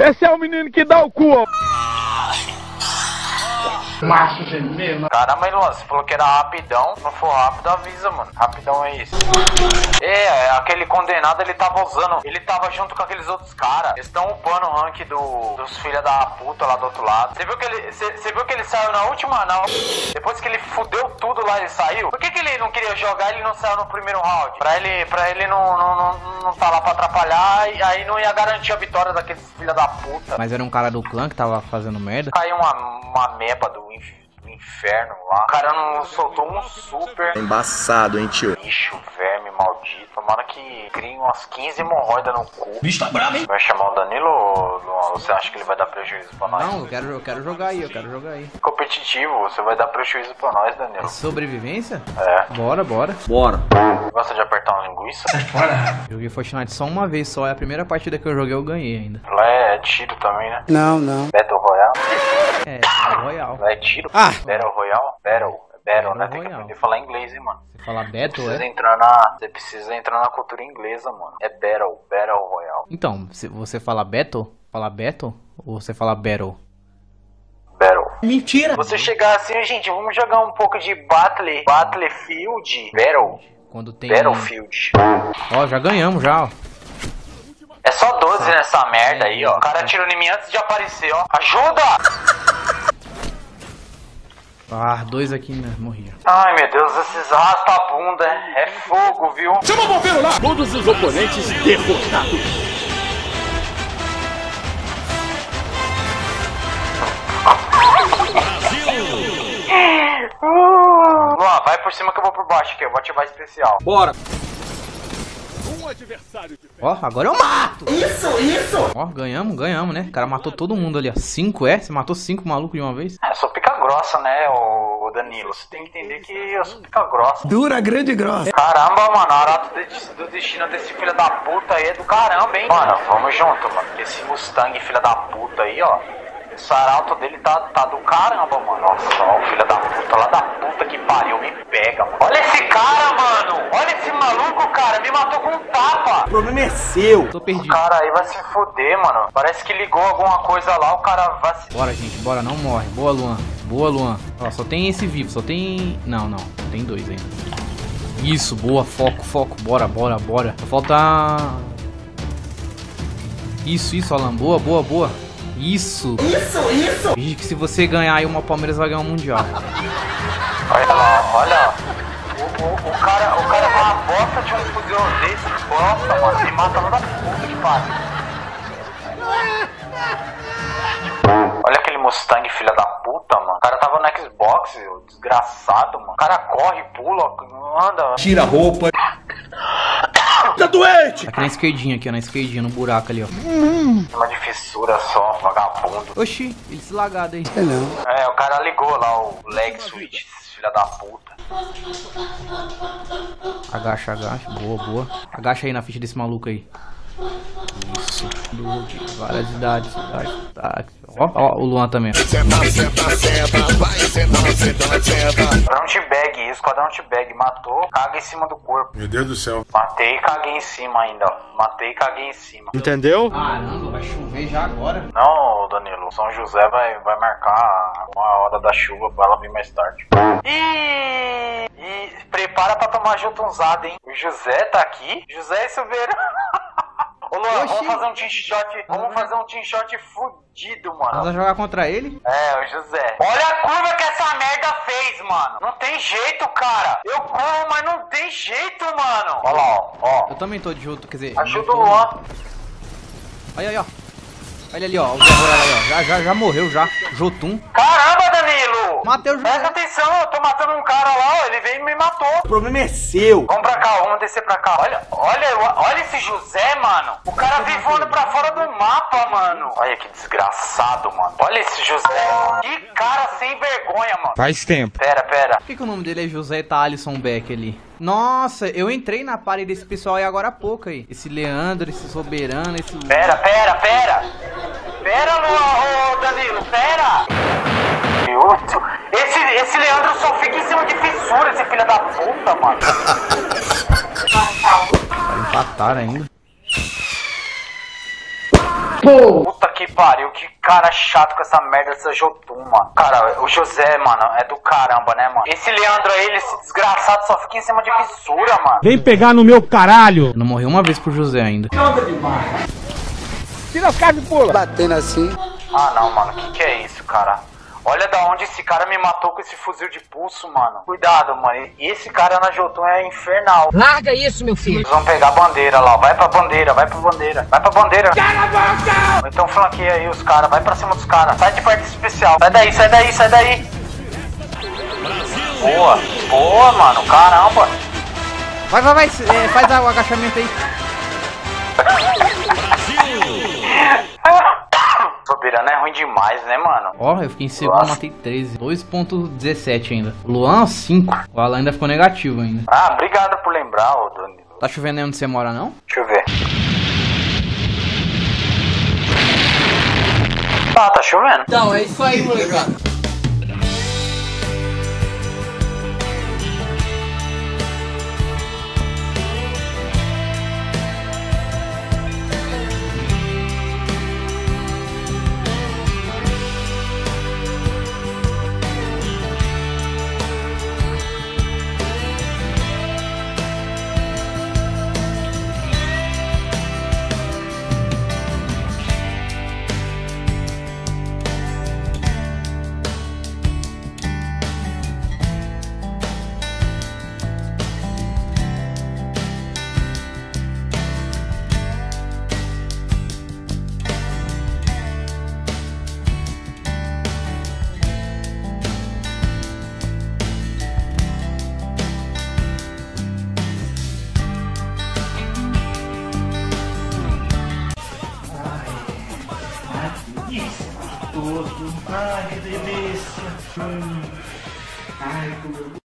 Esse é o menino que dá o cu. Macho gemendo. Caramba, hein, Luan, você falou que era rapidão. Se não for rápido, avisa, mano. Rapidão é isso. Aquele condenado, ele tava usando. Ele tava junto com aqueles outros caras. Eles estão upando o rank dos filha da puta lá do outro lado. Você viu que ele saiu na última, não? Depois que ele fudeu tudo lá, ele saiu. Por que ele não queria jogar? Ele não saiu no primeiro round. Pra ele não tá lá pra atrapalhar. E aí não ia garantir a vitória daqueles filha da puta. Mas era um cara do clã que tava fazendo merda. Caiu uma meba do inferno lá. O cara não soltou um super. Embaçado, hein, tio? Bicho, verme maldito. Tomara que crie umas 15 hemorroidas no cu. Bicho tá bravo, hein? Vai chamar o Danilo ou você acha que ele vai dar prejuízo pra nós? Não, eu quero jogar aí, Competitivo, você vai dar prejuízo pra nós, Danilo. Sobrevivência? É. Bora. Gosta de apertar uma linguiça? Joguei Fortnite só uma vez só, é a primeira partida que eu joguei eu ganhei ainda. Lá é tiro também, né? Não. Battle Royale? É Royal. Lá é tiro? Battle Royale? Battle, né? Tem que aprender a falar inglês, hein, mano. Você fala Battle, Você precisa entrar na cultura inglesa, mano. É Battle Royale. Então, se você fala Battle ou você fala Battle? Battle. Mentira! Você chegar assim, gente, vamos jogar um pouco de Battlefield. Quando tem... Battlefield. Ó, já ganhamos já, ó. É só 12 nessa merda aí, ó. O cara atirou em mim antes de aparecer, ó. Ajuda! Ah, 2 aqui, né? Morri. Ai, meu Deus, esses rasta-bunda é fogo, viu? Chama o bombeiro lá. Todos os oponentes derrotados. Luan, vai por cima que eu vou por baixo aqui. Eu vou ativar especial. Bora! Ó, agora eu mato! Isso! Ó, ganhamos, né? O cara matou todo mundo ali, ó. 5, Você matou 5 malucos de uma vez? Eu sou pica grossa, né, ô Danilo? Você tem que entender que eu sou pica grossa. Dura, grande e grossa. Caramba, mano, a arauto do destino desse filho da puta aí é do caramba, hein? Mano, vamos junto, mano. Esse Mustang filho da puta aí, ó. Esse arauto dele tá do caramba, mano. Nossa, ó, o filho da puta lá da puta que pariu, me pega, mano. Olha esse cara, mano. Olha esse maluco, cara. Me matou com um tapa. O problema é seu. Tô perdido. O cara aí vai se foder, mano. Parece que ligou alguma coisa lá, o cara vai se... Bora, gente, bora, não morre. Boa, Luan. Ó, só tem esse vivo, só tem... Não, tem 2 ainda. Isso, boa, foco. Bora. Só falta... Isso, Alan, boa. Isso! Diz que se você ganhar aí uma Palmeiras vai ganhar um Mundial. Olha lá, olha. O cara com uma bosta de um fuzil desse, bosta, mano. Me mata lá da puta que pariu. Olha aquele Mustang, filha da puta, mano. O cara tava no Xbox, desgraçado, mano. O cara corre, pula, anda. Tira a roupa. Tá doente! Aqui na esquerdinha, no buraco ali, ó. Uma de fissura só, vagabundo. Oxi, ele se lagado aí. É não. É, o cara ligou lá o leg switch, filha da puta. Agacha, boa. Agacha aí na ficha desse maluco aí. Isso. Várias idades. Ó, o Luan também. Esquadrão T-Bag, matou, caga em cima do corpo. Meu Deus do céu. Matei e caguei em cima ainda, ó. Matei e caguei em cima. Entendeu? Caramba, vai chover já agora. Não, Danilo, São José vai marcar uma hora da chuva pra ela vir mais tarde. E prepara pra tomar juntunzada, hein? O José tá aqui. José e Silveira. Ô Luan, vamos fazer um team shot fudido, mano. Vamos jogar contra ele? É, o José. Olha a curva que essa merda fez, mano. Não tem jeito, cara. Eu corro, mas não tem jeito, mano. Olha lá, ó. Eu também tô de junto, quer dizer... Ajuda o Luan. Aí, ó. Olha ali, ó. O Zé Ruela aí, ó. Já morreu, já. Jotun. Caramba, Danilo. Matei o José. Presta atenção, eu tô matando um cara lá, ó. Ele veio e me matou. O problema é seu. Vamos pra cá, vamos descer pra cá. Olha esse José, mano. O cara veio voando pra fora do mapa, mano. Olha que desgraçado, mano. Olha esse José, mano. Que cara sem vergonha, mano. Faz tempo. Pera. Por que o nome dele é José Thalisson Beck ali? Nossa, eu entrei na party desse pessoal aí agora há pouco aí. Esse Leandro, esse Soberano, esse... Pera. Pera, Luan, ô Danilo, pera. Esse Leandro só fica em cima de fissura, esse filho da puta, mano. Empataram ainda. Puta que pariu, que cara chato com essa merda dessa Jotun, mano. Cara, o José, mano, é do caramba, né, mano? Esse Leandro aí, esse desgraçado, só fica em cima de fissura, mano. Vem pegar no meu caralho. Eu não morri uma vez pro José ainda. Tira as caras e pula. Batendo assim. Ah, não, mano, que é isso, cara? Olha da onde esse cara me matou com esse fuzil de pulso, mano. Cuidado, mano. Esse cara na Jotun é infernal. Larga isso, meu filho. Eles vão pegar a bandeira lá. Vai pra bandeira, vai pra bandeira. Vai pra bandeira. Cala a boca! Então flanqueia aí os caras. Vai pra cima dos caras. Sai de parte especial. Sai daí, sai daí, sai daí. Boa. Boa, mano. Caramba. Vai, faz o agachamento aí. Soberano é ruim demais, né, mano? Ó, eu fiquei em segundo, matei 13. 2.17 ainda. O Luan, 5. O Alan ainda ficou negativo ainda. Ah, obrigado por lembrar, ô Danilo. Tá chovendo aí onde você mora, não? Deixa eu ver. Tá chovendo. Então, é isso aí, molecada. Ai, que delícia. Ai, como eu